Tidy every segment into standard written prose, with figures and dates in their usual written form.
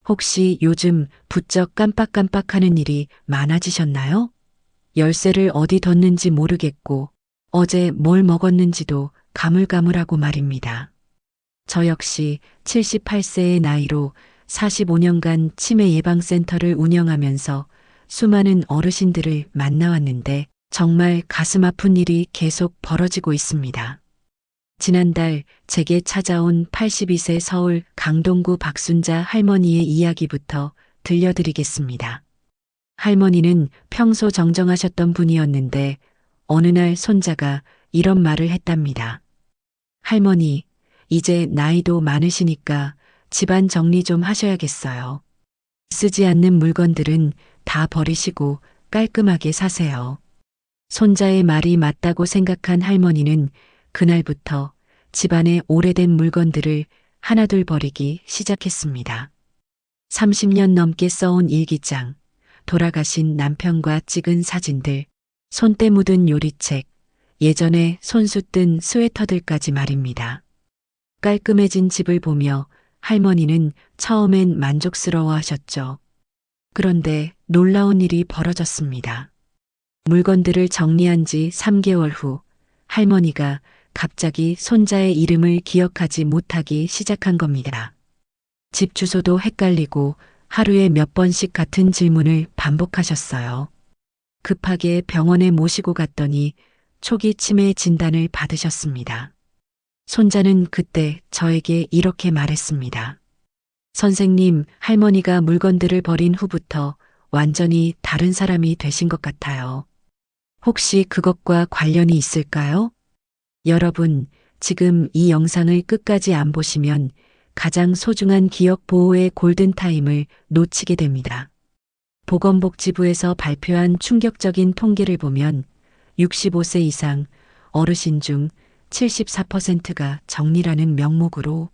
혹시 요즘 부쩍 깜빡깜빡하는 일이 많아지셨나요? 열쇠를 어디 뒀는지 모르겠고 어제 뭘 먹었는지도 가물가물하고 말입니다. 저 역시 78세의 나이로 45년간 치매 예방센터를 운영하면서 수많은 어르신들을 만나왔는데 정말 가슴 아픈 일이 계속 벌어지고 있습니다. 지난달 제게 찾아온 82세 서울 강동구 박순자 할머니의 이야기부터 들려드리겠습니다. 할머니는 평소 정정하셨던 분이었는데 어느 날 손자가 이런 말을 했답니다. 할머니, 이제 나이도 많으시니까 집안 정리 좀 하셔야겠어요. 쓰지 않는 물건들은 다 버리시고 깔끔하게 사세요. 손자의 말이 맞다고 생각한 할머니는 그날부터 집안의 오래된 물건들을 하나둘 버리기 시작했습니다. 30년 넘게 써온 일기장, 돌아가신 남편과 찍은 사진들, 손때 묻은 요리책, 예전에 손수 뜬 스웨터들까지 말입니다. 깔끔해진 집을 보며 할머니는 처음엔 만족스러워 하셨죠. 그런데 놀라운 일이 벌어졌습니다. 물건들을 정리한 지 3개월 후 할머니가 갑자기 손자의 이름을 기억하지 못하기 시작한 겁니다. 집 주소도 헷갈리고 하루에 몇 번씩 같은 질문을 반복하셨어요. 급하게 병원에 모시고 갔더니 초기 치매 진단을 받으셨습니다. 손자는 그때 저에게 이렇게 말했습니다. 선생님, 할머니가 물건들을 버린 후부터 완전히 다른 사람이 되신 것 같아요. 혹시 그것과 관련이 있을까요? 여러분, 지금 이 영상을 끝까지 안 보시면 가장 소중한 기억 보호의 골든타임을 놓치게 됩니다. 보건복지부에서 발표한 충격적인 통계를 보면 65세 이상 어르신 중 74%가 정리라는 명목으로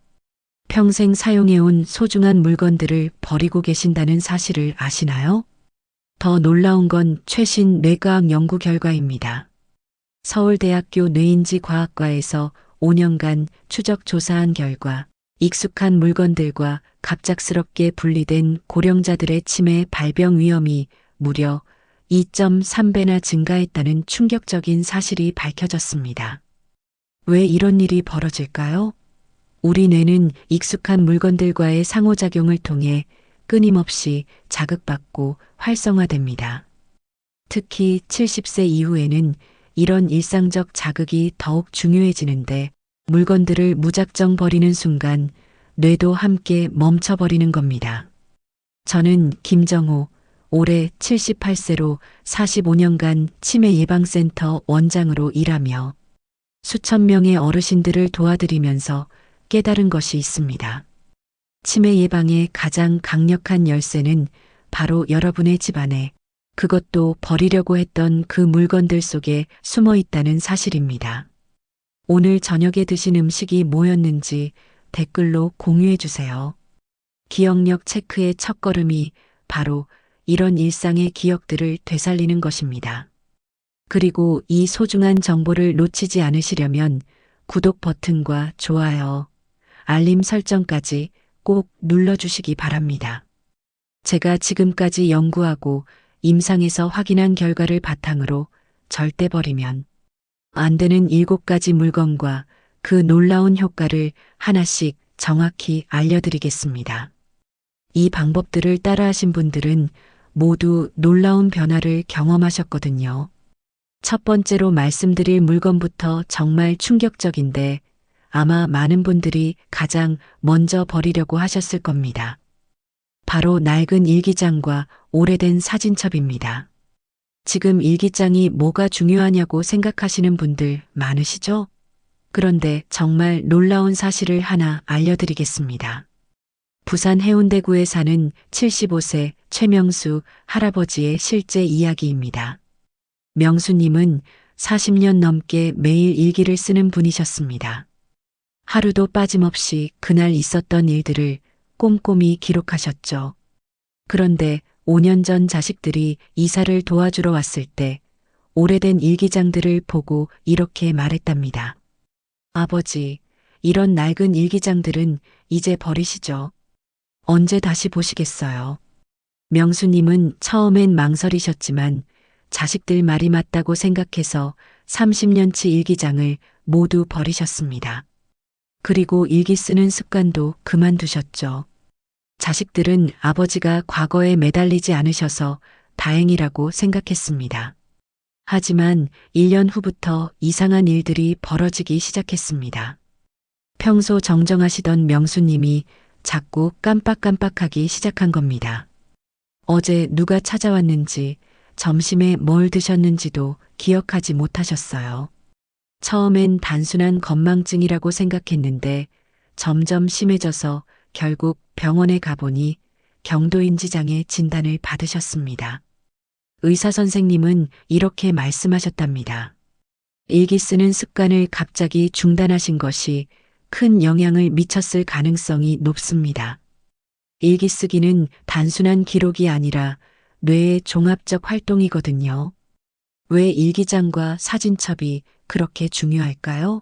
평생 사용해온 소중한 물건들을 버리고 계신다는 사실을 아시나요? 더 놀라운 건 최신 뇌과학 연구 결과입니다. 서울대학교 뇌인지과학과에서 5년간 추적 조사한 결과 익숙한 물건들과 갑작스럽게 분리된 고령자들의 치매 발병 위험이 무려 2.3배나 증가했다는 충격적인 사실이 밝혀졌습니다. 왜 이런 일이 벌어질까요? 우리 뇌는 익숙한 물건들과의 상호작용을 통해 끊임없이 자극받고 활성화됩니다. 특히 70세 이후에는 이런 일상적 자극이 더욱 중요해지는데 물건들을 무작정 버리는 순간 뇌도 함께 멈춰버리는 겁니다. 저는 김정호, 올해 78세로 45년간 치매 예방센터 원장으로 일하며 수천 명의 어르신들을 도와드리면서 깨달은 것이 있습니다. 치매 예방의 가장 강력한 열쇠는 바로 여러분의 집안에, 그것도 버리려고 했던 그 물건들 속에 숨어 있다는 사실입니다. 오늘 저녁에 드신 음식이 뭐였는지 댓글로 공유해 주세요. 기억력 체크의 첫걸음이 바로 이런 일상의 기억들을 되살리는 것입니다. 그리고 이 소중한 정보를 놓치지 않으시려면 구독 버튼과 좋아요, 알림 설정까지 꼭 눌러주시기 바랍니다. 제가 지금까지 연구하고 임상에서 확인한 결과를 바탕으로 절대 버리면 안 되는 7가지 물건과 그 놀라운 효과를 하나씩 정확히 알려드리겠습니다. 이 방법들을 따라하신 분들은 모두 놀라운 변화를 경험하셨거든요. 첫 번째로 말씀드릴 물건부터 정말 충격적인데 아마 많은 분들이 가장 먼저 버리려고 하셨을 겁니다. 바로 낡은 일기장과 오래된 사진첩입니다. 지금 일기장이 뭐가 중요하냐고 생각하시는 분들 많으시죠? 그런데 정말 놀라운 사실을 하나 알려드리겠습니다. 부산 해운대구에 사는 75세 최명수 할아버지의 실제 이야기입니다. 명수님은 40년 넘게 매일 일기를 쓰는 분이셨습니다. 하루도 빠짐없이 그날 있었던 일들을 꼼꼼히 기록하셨죠. 그런데 5년 전 자식들이 이사를 도와주러 왔을 때 오래된 일기장들을 보고 이렇게 말했답니다. 아버지, 이런 낡은 일기장들은 이제 버리시죠. 언제 다시 보시겠어요? 명수님은 처음엔 망설이셨지만 자식들 말이 맞다고 생각해서 30년치 일기장을 모두 버리셨습니다. 그리고 일기 쓰는 습관도 그만두셨죠. 자식들은 아버지가 과거에 매달리지 않으셔서 다행이라고 생각했습니다. 하지만 1년 후부터 이상한 일들이 벌어지기 시작했습니다. 평소 정정하시던 명수님이 자꾸 깜빡깜빡하기 시작한 겁니다. 어제 누가 찾아왔는지, 점심에 뭘 드셨는지도 기억하지 못하셨어요. 처음엔 단순한 건망증이라고 생각했는데 점점 심해져서 결국 병원에 가보니 경도인지장애 진단을 받으셨습니다. 의사 선생님은 이렇게 말씀하셨답니다. 일기 쓰는 습관을 갑자기 중단하신 것이 큰 영향을 미쳤을 가능성이 높습니다. 일기 쓰기는 단순한 기록이 아니라 뇌의 종합적 활동이거든요. 왜 일기장과 사진첩이 그렇게 중요할까요?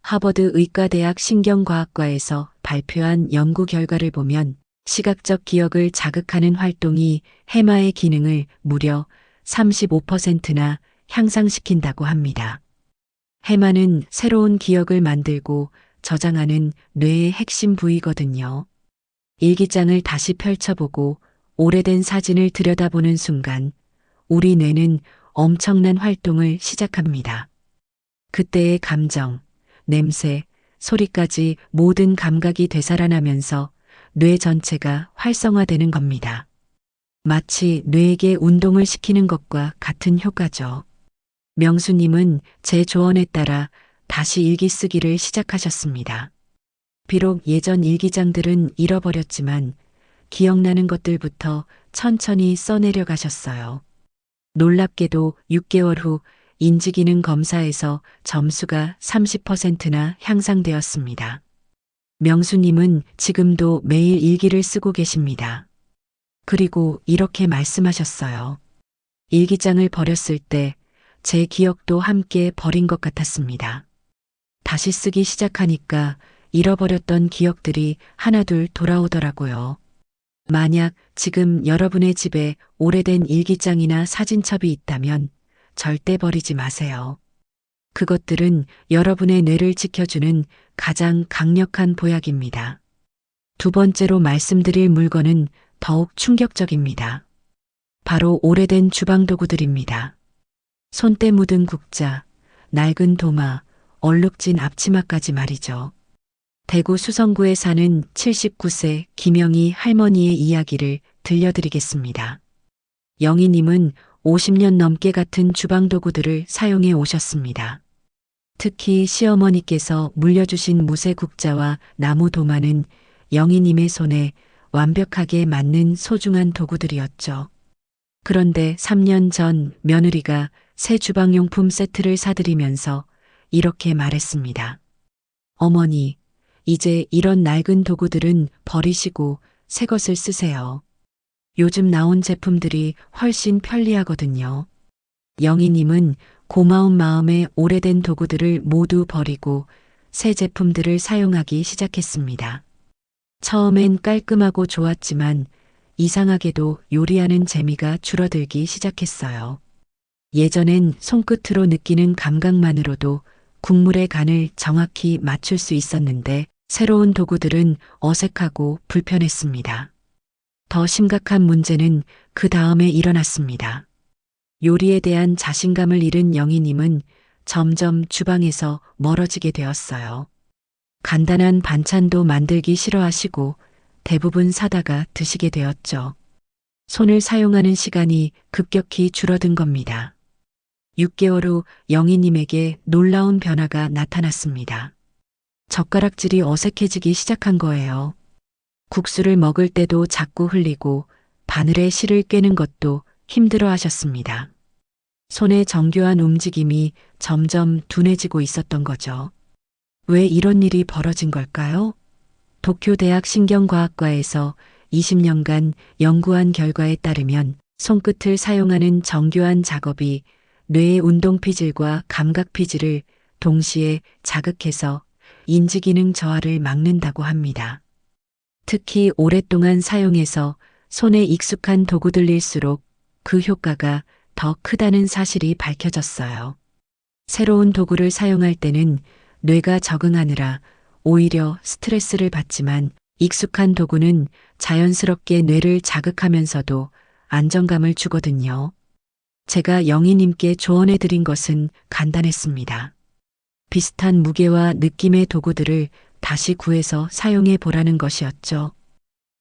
하버드 의과대학 신경과학과에서 발표한 연구 결과를 보면 시각적 기억을 자극하는 활동이 해마의 기능을 무려 35%나 향상시킨다고 합니다. 해마는 새로운 기억을 만들고 저장하는 뇌의 핵심 부위거든요. 일기장을 다시 펼쳐보고 오래된 사진을 들여다보는 순간 우리 뇌는 엄청난 활동을 시작합니다. 그때의 감정, 냄새, 소리까지 모든 감각이 되살아나면서 뇌 전체가 활성화되는 겁니다. 마치 뇌에게 운동을 시키는 것과 같은 효과죠. 명수님은 제 조언에 따라 다시 일기 쓰기를 시작하셨습니다. 비록 예전 일기장들은 잃어버렸지만 기억나는 것들부터 천천히 써내려 가셨어요. 놀랍게도 6개월 후 인지기능 검사에서 점수가 30%나 향상되었습니다. 명수님은 지금도 매일 일기를 쓰고 계십니다. 그리고 이렇게 말씀하셨어요. 일기장을 버렸을 때 제 기억도 함께 버린 것 같았습니다. 다시 쓰기 시작하니까 잃어버렸던 기억들이 하나둘 돌아오더라고요. 만약 지금 여러분의 집에 오래된 일기장이나 사진첩이 있다면 절대 버리지 마세요. 그것들은 여러분의 뇌를 지켜주는 가장 강력한 보약입니다. 두 번째로 말씀드릴 물건은 더욱 충격적입니다. 바로 오래된 주방 도구들입니다. 손때 묻은 국자, 낡은 도마, 얼룩진 앞치마까지 말이죠. 대구 수성구에 사는 79세 김영희 할머니의 이야기를 들려드리겠습니다. 영희님은 50년 넘게 같은 주방 도구들을 사용해 오셨습니다. 특히 시어머니께서 물려주신 무쇠 국자와 나무 도마는 영희님의 손에 완벽하게 맞는 소중한 도구들이었죠. 그런데 3년 전 며느리가 새 주방용품 세트를 사드리면서 이렇게 말했습니다. 어머니, 이제 이런 낡은 도구들은 버리시고 새 것을 쓰세요. 요즘 나온 제품들이 훨씬 편리하거든요. 영희님은 고마운 마음에 오래된 도구들을 모두 버리고 새 제품들을 사용하기 시작했습니다. 처음엔 깔끔하고 좋았지만 이상하게도 요리하는 재미가 줄어들기 시작했어요. 예전엔 손끝으로 느끼는 감각만으로도 국물의 간을 정확히 맞출 수 있었는데 새로운 도구들은 어색하고 불편했습니다. 더 심각한 문제는 그 다음에 일어났습니다. 요리에 대한 자신감을 잃은 영희님은 점점 주방에서 멀어지게 되었어요. 간단한 반찬도 만들기 싫어하시고 대부분 사다가 드시게 되었죠. 손을 사용하는 시간이 급격히 줄어든 겁니다. 6개월 후 영희님에게 놀라운 변화가 나타났습니다. 젓가락질이 어색해지기 시작한 거예요. 국수를 먹을 때도 자꾸 흘리고 바늘에 실을 꿰는 것도 힘들어 하셨습니다. 손의 정교한 움직임이 점점 둔해지고 있었던 거죠. 왜 이런 일이 벌어진 걸까요? 도쿄대학 신경과학과에서 20년간 연구한 결과에 따르면 손끝을 사용하는 정교한 작업이 뇌의 운동 피질과 감각 피질을 동시에 자극해서 인지기능 저하를 막는다고 합니다. 특히 오랫동안 사용해서 손에 익숙한 도구들일수록 그 효과가 더 크다는 사실이 밝혀졌어요. 새로운 도구를 사용할 때는 뇌가 적응하느라 오히려 스트레스를 받지만 익숙한 도구는 자연스럽게 뇌를 자극하면서도 안정감을 주거든요. 제가 영희님께 조언해 드린 것은 간단했습니다. 비슷한 무게와 느낌의 도구들을 다시 구해서 사용해 보라는 것이었죠.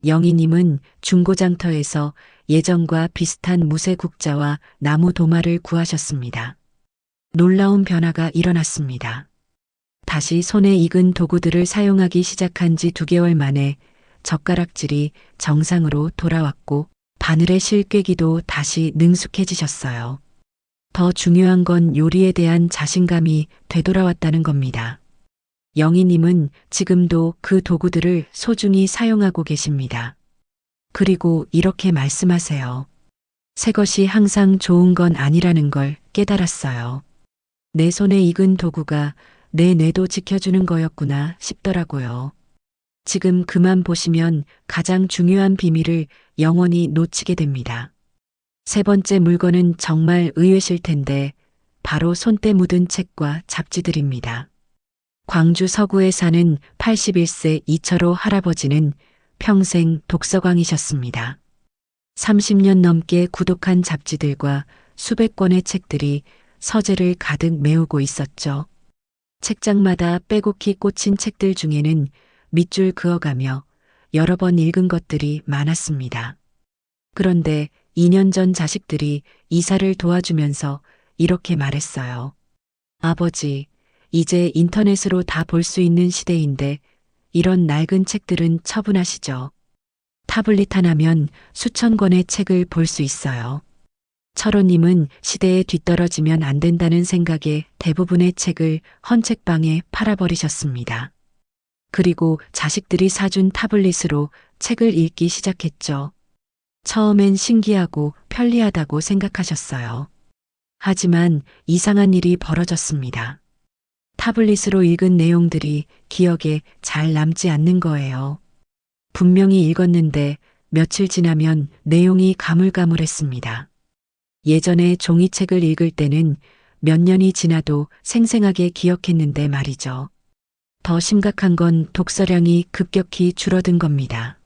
영희님은 중고장터에서 예전과 비슷한 무쇠 국자와 나무 도마를 구하셨습니다. 놀라운 변화가 일어났습니다. 다시 손에 익은 도구들을 사용하기 시작한 지 2개월 만에 젓가락질이 정상으로 돌아왔고 바늘의 실꿰기도 다시 능숙해지셨어요. 더 중요한 건 요리에 대한 자신감이 되돌아왔다는 겁니다. 영희님은 지금도 그 도구들을 소중히 사용하고 계십니다. 그리고 이렇게 말씀하세요. 새 것이 항상 좋은 건 아니라는 걸 깨달았어요. 내 손에 익은 도구가 내 뇌도 지켜주는 거였구나 싶더라고요. 지금 그만 보시면 가장 중요한 비밀을 영원히 놓치게 됩니다. 3번째 물건은 정말 의외실 텐데 바로 손때 묻은 책과 잡지들입니다. 광주 서구에 사는 81세 이철호 할아버지는 평생 독서광이셨습니다. 30년 넘게 구독한 잡지들과 수백 권의 책들이 서재를 가득 메우고 있었죠. 책장마다 빼곡히 꽂힌 책들 중에는 밑줄 그어가며 여러 번 읽은 것들이 많았습니다. 그런데 2년 전 자식들이 이사를 도와주면서 이렇게 말했어요. 아버지, 이제 인터넷으로 다 볼 수 있는 시대인데 이런 낡은 책들은 처분하시죠. 타블릿 하나면 수천 권의 책을 볼 수 있어요. 철호님은 시대에 뒤떨어지면 안 된다는 생각에 대부분의 책을 헌책방에 팔아버리셨습니다. 그리고 자식들이 사준 타블릿으로 책을 읽기 시작했죠. 처음엔 신기하고 편리하다고 생각하셨어요. 하지만 이상한 일이 벌어졌습니다. 타블릿으로 읽은 내용들이 기억에 잘 남지 않는 거예요. 분명히 읽었는데 며칠 지나면 내용이 가물가물했습니다. 예전에 종이책을 읽을 때는 몇 년이 지나도 생생하게 기억했는데 말이죠. 더 심각한 건 독서량이 급격히 줄어든 겁니다.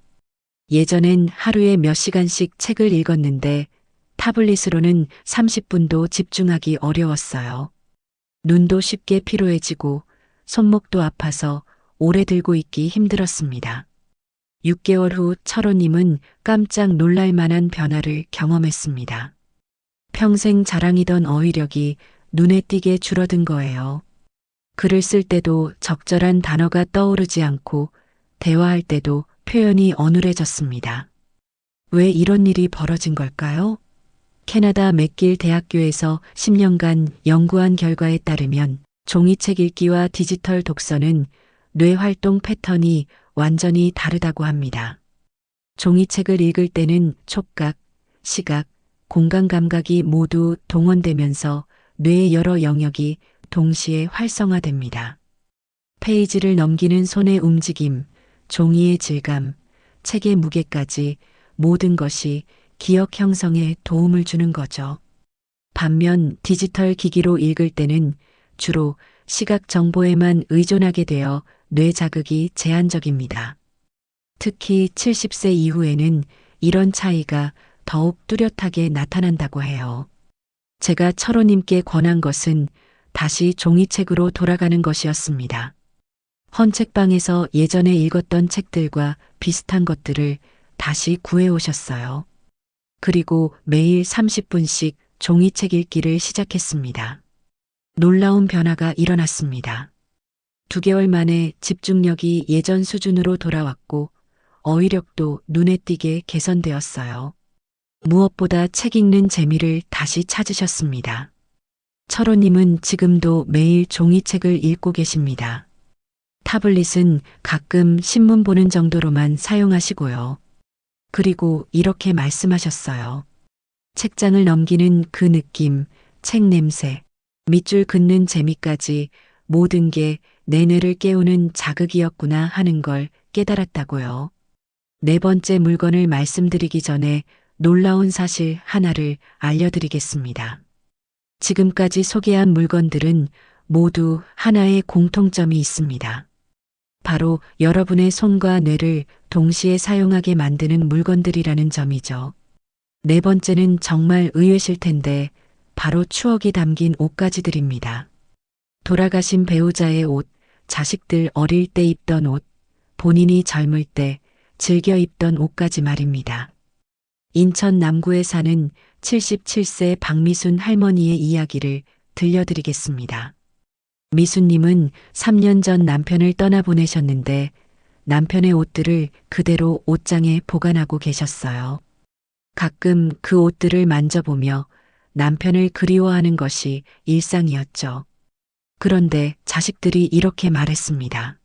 예전엔 하루에 몇 시간씩 책을 읽었는데 타블릿으로는 30분도 집중하기 어려웠어요. 눈도 쉽게 피로해지고 손목도 아파서 오래 들고 있기 힘들었습니다. 6개월 후 철호님은 깜짝 놀랄 만한 변화를 경험했습니다. 평생 자랑이던 어휘력이 눈에 띄게 줄어든 거예요. 글을 쓸 때도 적절한 단어가 떠오르지 않고 대화할 때도 표현이 어눌해졌습니다. 왜 이런 일이 벌어진 걸까요? 캐나다 맥길 대학교에서 10년간 연구한 결과에 따르면 종이책 읽기와 디지털 독서는 뇌 활동 패턴이 완전히 다르다고 합니다. 종이책을 읽을 때는 촉각, 시각, 공간 감각이 모두 동원되면서 뇌의 여러 영역이 동시에 활성화됩니다. 페이지를 넘기는 손의 움직임, 종이의 질감, 책의 무게까지 모든 것이 기억 형성에 도움을 주는 거죠. 반면 디지털 기기로 읽을 때는 주로 시각 정보에만 의존하게 되어 뇌 자극이 제한적입니다. 특히 70세 이후에는 이런 차이가 더욱 뚜렷하게 나타난다고 해요. 제가 철호님께 권한 것은 다시 종이책으로 돌아가는 것이었습니다. 헌책방에서 예전에 읽었던 책들과 비슷한 것들을 다시 구해오셨어요. 그리고 매일 30분씩 종이책 읽기를 시작했습니다. 놀라운 변화가 일어났습니다. 2개월 만에 집중력이 예전 수준으로 돌아왔고 어휘력도 눈에 띄게 개선되었어요. 무엇보다 책 읽는 재미를 다시 찾으셨습니다. 철호님은 지금도 매일 종이책을 읽고 계십니다. 타블릿은 가끔 신문 보는 정도로만 사용하시고요. 그리고 이렇게 말씀하셨어요. 책장을 넘기는 그 느낌, 책 냄새, 밑줄 긋는 재미까지 모든 게 내 뇌를 깨우는 자극이었구나 하는 걸 깨달았다고요. 네 번째 물건을 말씀드리기 전에 놀라운 사실 하나를 알려드리겠습니다. 지금까지 소개한 물건들은 모두 하나의 공통점이 있습니다. 바로 여러분의 손과 뇌를 동시에 사용하게 만드는 물건들이라는 점이죠. 네 번째는 정말 의외실 텐데 바로 추억이 담긴 옷가지들입니다. 돌아가신 배우자의 옷, 자식들 어릴 때 입던 옷, 본인이 젊을 때 즐겨 입던 옷까지 말입니다. 인천 남구에 사는 77세 박미순 할머니의 이야기를 들려드리겠습니다. 미순님은 3년 전 남편을 떠나보내셨는데 남편의 옷들을 그대로 옷장에 보관하고 계셨어요. 가끔 그 옷들을 만져보며 남편을 그리워하는 것이 일상이었죠. 그런데 자식들이 이렇게 말했습니다.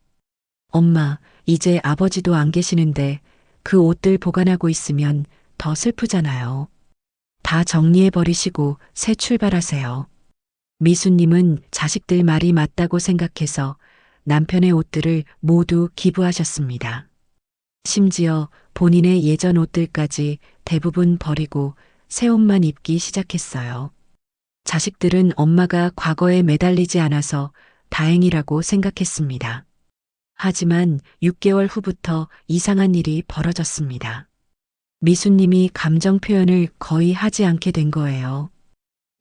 엄마, 이제 아버지도 안 계시는데 그 옷들 보관하고 있으면 더 슬프잖아요. 다 정리해버리시고 새 출발하세요. 미수님은 자식들 말이 맞다고 생각해서 남편의 옷들을 모두 기부하셨습니다. 심지어 본인의 예전 옷들까지 대부분 버리고 새 옷만 입기 시작했어요. 자식들은 엄마가 과거에 매달리지 않아서 다행이라고 생각했습니다. 하지만 6개월 후부터 이상한 일이 벌어졌습니다. 미수님이 감정 표현을 거의 하지 않게 된 거예요.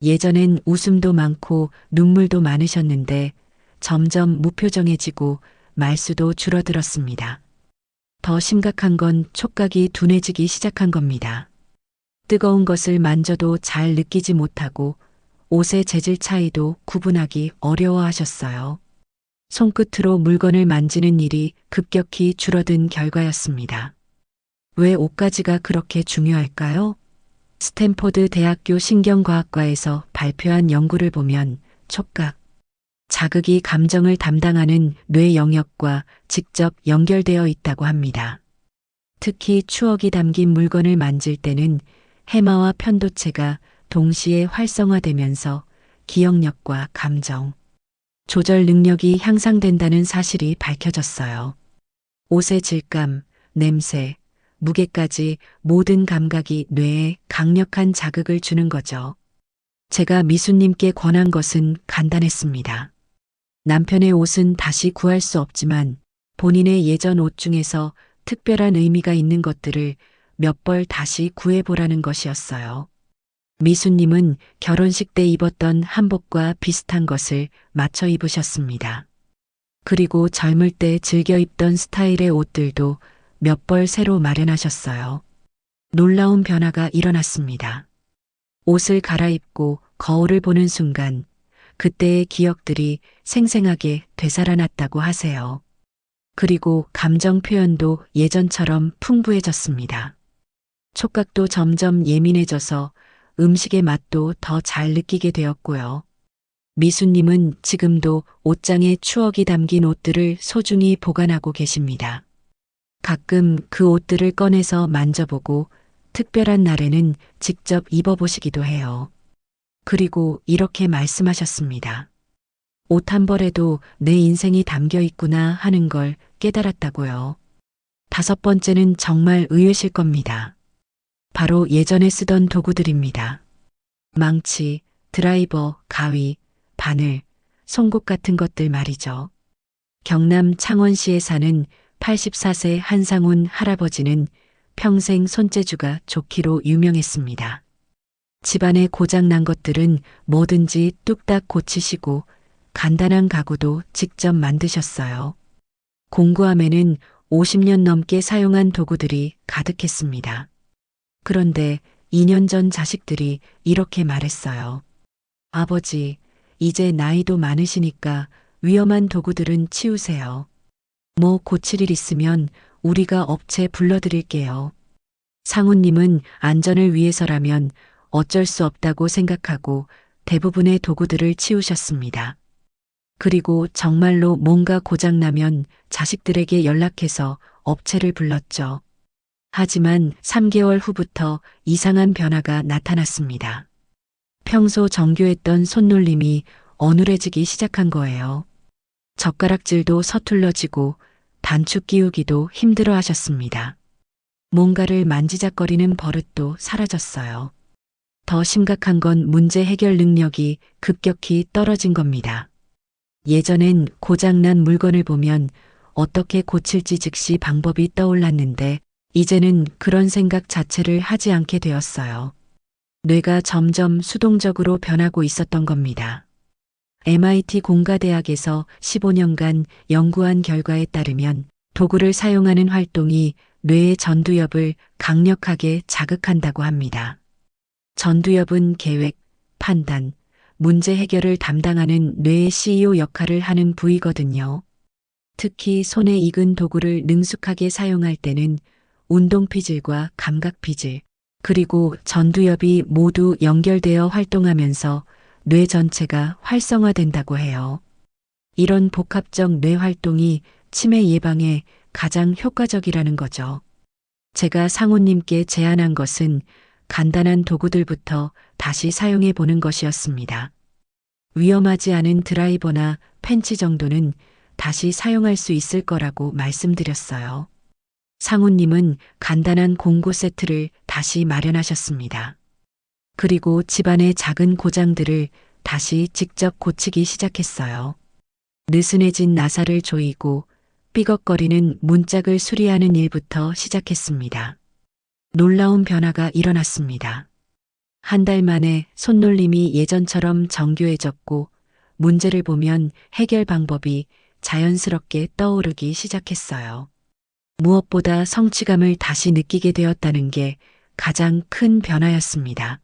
예전엔 웃음도 많고 눈물도 많으셨는데 점점 무표정해지고 말수도 줄어들었습니다. 더 심각한 건 촉각이 둔해지기 시작한 겁니다. 뜨거운 것을 만져도 잘 느끼지 못하고 옷의 재질 차이도 구분하기 어려워하셨어요. 손끝으로 물건을 만지는 일이 급격히 줄어든 결과였습니다. 왜 옷가지가 그렇게 중요할까요? 스탠포드 대학교 신경과학과에서 발표한 연구를 보면 촉각, 자극이 감정을 담당하는 뇌 영역과 직접 연결되어 있다고 합니다. 특히 추억이 담긴 물건을 만질 때는 해마와 편도체가 동시에 활성화되면서 기억력과 감정, 조절 능력이 향상된다는 사실이 밝혀졌어요. 옷의 질감, 냄새, 무게까지 모든 감각이 뇌에 강력한 자극을 주는 거죠. 제가 미수님께 권한 것은 간단했습니다. 남편의 옷은 다시 구할 수 없지만 본인의 예전 옷 중에서 특별한 의미가 있는 것들을 몇 벌 다시 구해보라는 것이었어요. 미수님은 결혼식 때 입었던 한복과 비슷한 것을 맞춰 입으셨습니다. 그리고 젊을 때 즐겨 입던 스타일의 옷들도 몇 벌 새로 마련하셨어요. 놀라운 변화가 일어났습니다. 옷을 갈아입고 거울을 보는 순간 그때의 기억들이 생생하게 되살아났다고 하세요. 그리고 감정 표현도 예전처럼 풍부해졌습니다. 촉각도 점점 예민해져서 음식의 맛도 더 잘 느끼게 되었고요. 미수님은 지금도 옷장에 추억이 담긴 옷들을 소중히 보관하고 계십니다. 가끔 그 옷들을 꺼내서 만져보고 특별한 날에는 직접 입어보시기도 해요. 그리고 이렇게 말씀하셨습니다. 옷 한 벌에도 내 인생이 담겨 있구나 하는 걸 깨달았다고요. 5번째는 정말 의외실 겁니다. 바로 예전에 쓰던 도구들입니다. 망치, 드라이버, 가위, 바늘, 송곳 같은 것들 말이죠. 경남 창원시에 사는 84세 한상훈 할아버지는 평생 손재주가 좋기로 유명했습니다. 집안에 고장 난 것들은 뭐든지 뚝딱 고치시고 간단한 가구도 직접 만드셨어요. 공구함에는 50년 넘게 사용한 도구들이 가득했습니다. 그런데 2년 전 자식들이 이렇게 말했어요. 아버지, 이제 나이도 많으시니까 위험한 도구들은 치우세요. 뭐 고칠 일 있으면 우리가 업체 불러드릴게요. 상훈님은 안전을 위해서라면 어쩔 수 없다고 생각하고 대부분의 도구들을 치우셨습니다. 그리고 정말로 뭔가 고장나면 자식들에게 연락해서 업체를 불렀죠. 하지만 3개월 후부터 이상한 변화가 나타났습니다. 평소 정교했던 손놀림이 어눌해지기 시작한 거예요. 젓가락질도 서툴러지고 단축 끼우기도 힘들어 하셨습니다. 뭔가를 만지작거리는 버릇도 사라졌어요. 더 심각한 건 문제 해결 능력이 급격히 떨어진 겁니다. 예전엔 고장난 물건을 보면 어떻게 고칠지 즉시 방법이 떠올랐는데 이제는 그런 생각 자체를 하지 않게 되었어요. 뇌가 점점 수동적으로 변하고 있었던 겁니다. MIT 공가대학에서 15년간 연구한 결과에 따르면 도구를 사용하는 활동이 뇌의 전두엽을 강력하게 자극한다고 합니다. 전두엽은 계획, 판단, 문제 해결을 담당하는 뇌의 CEO 역할을 하는 부위거든요. 특히 손에 익은 도구를 능숙하게 사용할 때는 운동 피질과 감각 피질, 그리고 전두엽이 모두 연결되어 활동하면서 뇌 전체가 활성화된다고 해요. 이런 복합적 뇌 활동이 치매 예방에 가장 효과적이라는 거죠. 제가 상우님께 제안한 것은 간단한 도구들부터 다시 사용해 보는 것이었습니다. 위험하지 않은 드라이버나 펜치 정도는 다시 사용할 수 있을 거라고 말씀드렸어요. 상우님은 간단한 공구 세트를 다시 마련하셨습니다. 그리고 집안의 작은 고장들을 다시 직접 고치기 시작했어요. 느슨해진 나사를 조이고 삐걱거리는 문짝을 수리하는 일부터 시작했습니다. 놀라운 변화가 일어났습니다. 한 달 만에 손놀림이 예전처럼 정교해졌고 문제를 보면 해결 방법이 자연스럽게 떠오르기 시작했어요. 무엇보다 성취감을 다시 느끼게 되었다는 게 가장 큰 변화였습니다.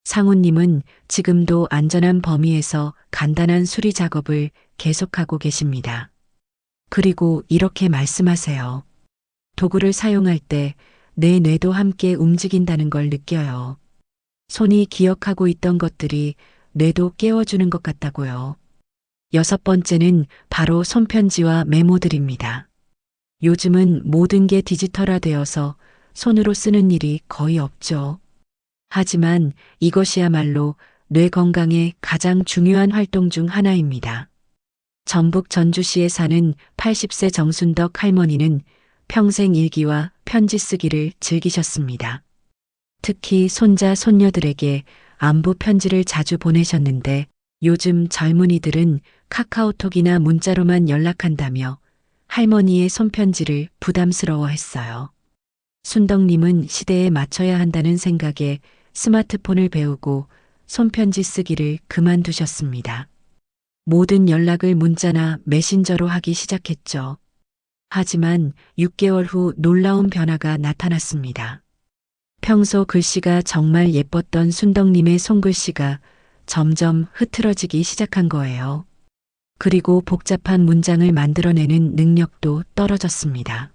상우님은 지금도 안전한 범위에서 간단한 수리 작업을 계속하고 계십니다. 그리고 이렇게 말씀하세요. 도구를 사용할 때 내 뇌도 함께 움직인다는 걸 느껴요. 손이 기억하고 있던 것들이 뇌도 깨워주는 것 같다고요. 6번째는 바로 손편지와 메모들입니다. 요즘은 모든 게 디지털화되어서 손으로 쓰는 일이 거의 없죠. 하지만 이것이야말로 뇌 건강에 가장 중요한 활동 중 하나입니다. 전북 전주시에 사는 80세 정순덕 할머니는 평생 일기와 편지 쓰기를 즐기셨습니다. 특히 손자, 손녀들에게 안부 편지를 자주 보내셨는데 요즘 젊은이들은 카카오톡이나 문자로만 연락한다며 할머니의 손편지를 부담스러워했어요. 순덕님은 시대에 맞춰야 한다는 생각에 스마트폰을 배우고 손편지 쓰기를 그만두셨습니다. 모든 연락을 문자나 메신저로 하기 시작했죠. 하지만 6개월 후 놀라운 변화가 나타났습니다. 평소 글씨가 정말 예뻤던 순덕님의 손글씨가 점점 흐트러지기 시작한 거예요. 그리고 복잡한 문장을 만들어내는 능력도 떨어졌습니다.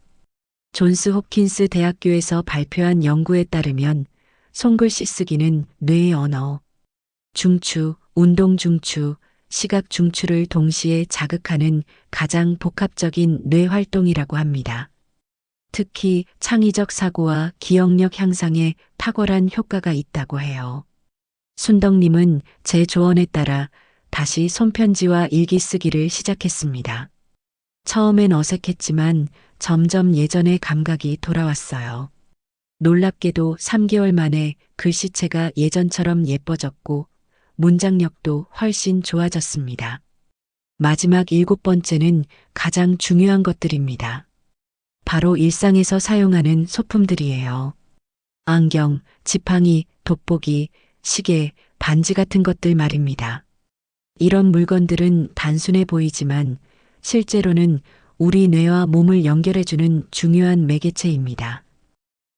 존스 홉킨스 대학교에서 발표한 연구에 따르면 손글씨 쓰기는 뇌의 언어, 중추, 운동 중추, 시각 중추를 동시에 자극하는 가장 복합적인 뇌 활동이라고 합니다. 특히 창의적 사고와 기억력 향상에 탁월한 효과가 있다고 해요. 순덕님은 제 조언에 따라 다시 손편지와 일기 쓰기를 시작했습니다. 처음엔 어색했지만 점점 예전의 감각이 돌아왔어요. 놀랍게도 3개월 만에 글씨체가 예전처럼 예뻐졌고 문장력도 훨씬 좋아졌습니다. 마지막 7번째는 가장 중요한 것들입니다. 바로 일상에서 사용하는 소품들이에요. 안경, 지팡이, 돋보기, 시계, 반지 같은 것들 말입니다. 이런 물건들은 단순해 보이지만 실제로는 우리 뇌와 몸을 연결해주는 중요한 매개체입니다.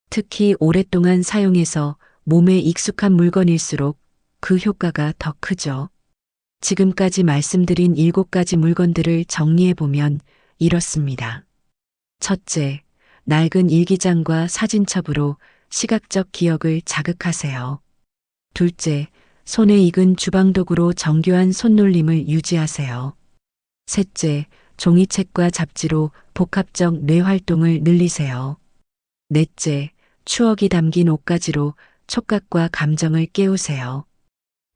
특히 오랫동안 사용해서 몸에 익숙한 물건일수록 그 효과가 더 크죠. 지금까지 말씀드린 7가지 물건들을 정리해보면 이렇습니다. 첫째, 낡은 일기장과 사진첩으로 시각적 기억을 자극하세요. 둘째, 손에 익은 주방도구로 정교한 손놀림을 유지하세요. 셋째, 종이책과 잡지로 복합적 뇌활동을 늘리세요. 넷째, 추억이 담긴 옷가지로 촉각과 감정을 깨우세요.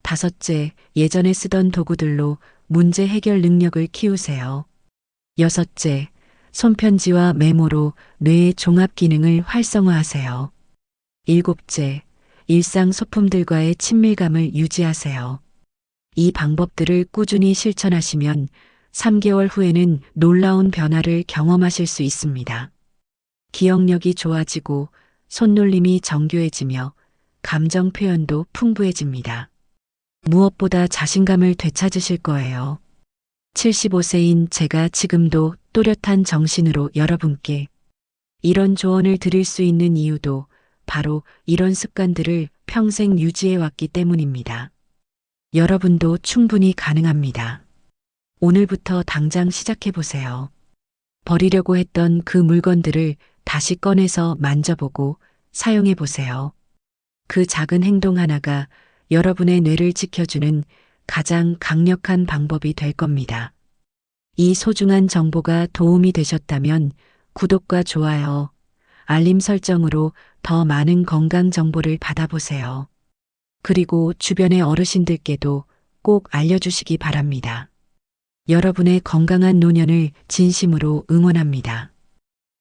다섯째, 예전에 쓰던 도구들로 문제 해결 능력을 키우세요. 여섯째, 손편지와 메모로 뇌의 종합 기능을 활성화하세요. 일곱째, 일상 소품들과의 친밀감을 유지하세요. 이 방법들을 꾸준히 실천하시면 3개월 후에는 놀라운 변화를 경험하실 수 있습니다. 기억력이 좋아지고 손놀림이 정교해지며 감정 표현도 풍부해집니다. 무엇보다 자신감을 되찾으실 거예요. 75세인 제가 지금도 또렷한 정신으로 여러분께 이런 조언을 드릴 수 있는 이유도 바로 이런 습관들을 평생 유지해 왔기 때문입니다. 여러분도 충분히 가능합니다. 오늘부터 당장 시작해 보세요. 버리려고 했던 그 물건들을 다시 꺼내서 만져보고 사용해 보세요. 그 작은 행동 하나가 여러분의 뇌를 지켜주는 가장 강력한 방법이 될 겁니다. 이 소중한 정보가 도움이 되셨다면 구독과 좋아요, 알림 설정으로 더 많은 건강 정보를 받아보세요. 그리고 주변의 어르신들께도 꼭 알려주시기 바랍니다. 여러분의 건강한 노년을 진심으로 응원합니다.